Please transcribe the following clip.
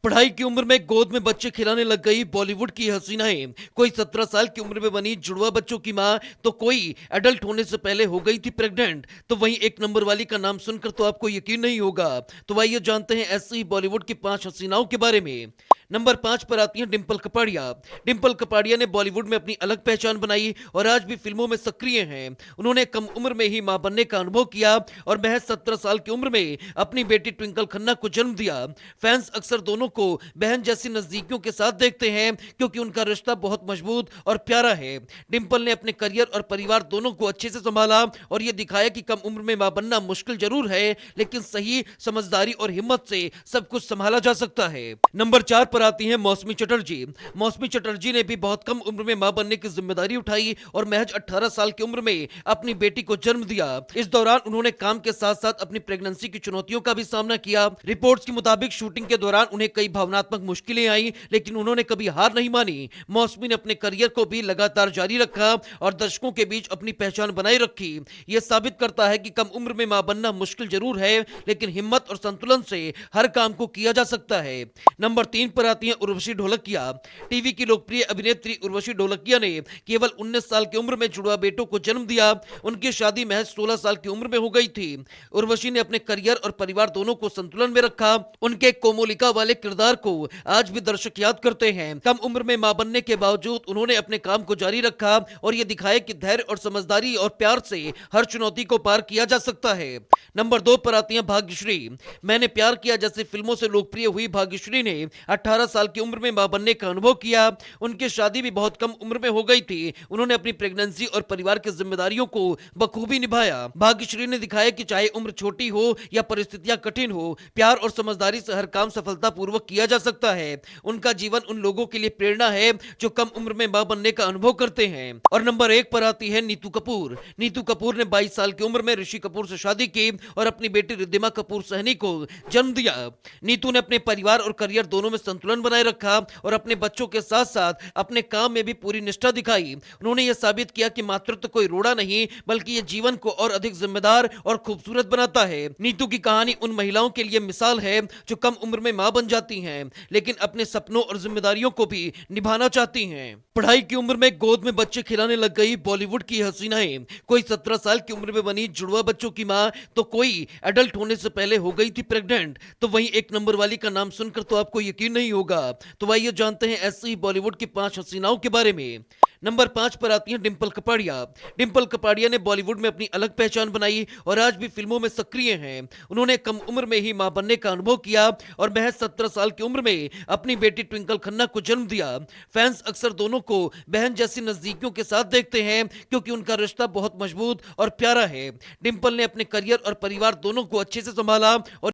पढ़ाई की उम्र में गोद में बच्चे खिलाने लग गई बॉलीवुड की हसीनाएं। कोई 17 साल की उम्र में बनी जुड़वा बच्चों की मां, तो कोई एडल्ट होने से पहले हो गई थी प्रेग्नेंट। तो वहीं एक नंबर वाली का नाम सुनकर तो आपको यकीन नहीं होगा। तो आइए जानते हैं ऐसी ही बॉलीवुड की 5 हसीनाओं के बारे में। नंबर 5 पर आती हैं डिंपल कपाड़िया। डिंपल कपाड़िया ने बॉलीवुड में अपनी अलग पहचान बनाई और आज भी फिल्मों में सक्रिय हैं। उन्होंने कम उम्र में ही मां बनने का अनुभव किया और महज 17 साल की उम्र में अपनी बेटी ट्विंकल खन्ना को जन्म दिया। फैंस अक्सर दोनों को बहन जैसी नजदीकियों के साथ देखते हैं क्योंकि उनका रिश्ता बहुत मजबूत और प्यारा है। डिंपल ने अपने करियर और परिवार दोनों को अच्छे से संभाला और ये दिखाया कि कम उम्र में मां बनना मुश्किल जरूर है, लेकिन सही समझदारी और हिम्मत से सब कुछ संभाला जा सकता है। नंबर 4 पर आती हैं मौसमी चटर्जी। मौसमी चटर्जी ने भी बहुत कम उम्र में मां बनने की जिम्मेदारी उठाई और महज 18 साल की उम्र में अपनी बेटी को जन्म दिया। इस दौरान उन्होंने काम के साथ साथ अपनी प्रेगनेंसी की चुनौतियों का भी सामना किया। रिपोर्ट्स के मुताबिक शूटिंग के दौरान उन्हें कई भावनात्मक मुश्किलें आई, लेकिन उन्होंने कभी हार नहीं मानी। मौसमी ने अपने करियर को भी लगातार जारी रखा और दर्शकों के बीच अपनी पहचान बनाए रखी। यह साबित करता है कि कम उम्र में मां बनना मुश्किल जरूर है, लेकिन हिम्मत और संतुलन से हर काम को किया जा सकता है। नंबर 3 पर आती हैं उर्वशी ढोलकिया। टीवी की लोकप्रिय अभिनेत्री उर्वशी ढोलकिया ने केवल 19 साल की उम्र में जुड़वा बेटों को जन्म दिया। उनकी शादी महज 16 साल की उम्र में हो गई थी। उर्वशी ने अपने करियर और परिवार दोनों को संतुलन में रखा। उनके कोमोलिका वाले किरदार को आज भी दर्शक याद करते हैं। कम उम्र में मां बनने के बावजूद उन्होंने अपने काम को जारी रखा और यह दिखाया कि धैर्य और समझदारी और प्यार से हर चुनौती को पार किया जा सकता है। नंबर 2 पर आती हैं भाग्यश्री। मैंने प्यार किया जैसी फिल्मों से लोकप्रिय हुई भाग्यश्री ने 18 साल की उम्र में मां बनने का अनुभव किया। उनकी शादी भी बहुत कम उम्र में हो गई थी। उन्होंने अपनी प्रेगनेंसी और परिवार की जिम्मेदारियों को बखूबी निभाया। भाग्यश्री ने दिखाया कि चाहे उम्र छोटी हो या परिस्थितियां कठिन हो, प्यार और समझदारी से हर काम सफलतापूर्वक किया जा सकता है। उनका जीवन उन लोगों के लिए प्रेरणा है जो कम उम्र में मां बनने का अनुभव करते हैं। और नंबर 1 पर आती है नीतू कपूर। नीतू कपूर ने 22 साल की उम्र में ऋषि कपूर से शादी की और अपनी बेटी रिद्धिमा कपूर सहनी को जन्म दिया। नीतू ने अपने परिवार और करियर दोनों में संतुलन बनाए रखा और अपने बच्चों के साथ साथ अपने काम में भी पूरी निष्ठा दिखाई। उन्होंने यह साबित किया कि मातृत्व कोई रोड़ा नहीं, बल्कि यह जीवन को और अधिक जिम्मेदार और खूबसूरत बनाता है। नीतू की कहानी उन महिलाओं के लिए मिसाल है जो कम उम्र में मां बन जाती हैं, लेकिन अपने सपनों और जिम्मेदारियों को भी निभाना चाहती हैं। पढ़ाई की उम्र में गोद में बच्चे खिलाने लग गई बॉलीवुड की हसीनाएं। कोई 17 साल की उम्र में बनी जुड़वा बच्चों की मां, तो कोई एडल्ट होने से पहले हो गई थी प्रेग्नेंट। तो वहीं एक नंबर वाली का नाम सुनकर तो आपको यकीन नहीं होगा। तो आइए जानते हैं ऐसी ही बॉलीवुड की 5 हसीनाओं के बारे में। नंबर 5 पर आती हैं डिंपल कपाड़िया। डिंपल कपाड़िया ने बॉलीवुड में अपनी अलग पहचान बनाई और आज भी फिल्मों में सक्रिय हैं। उन्होंने कम उम्र में ही मां बनने का अनुभव किया और महज 17 साल की उम्र में अपनी बेटी ट्विंकल खन्ना को जन्म दिया। फैंस अक्सर दोनों को बहन जैसी नजदीकियों के साथ देखते हैं क्योंकि उनका रिश्ता बहुत मजबूत और प्यारा है। डिंपल ने अपने करियर और परिवार दोनों को अच्छे से संभाला और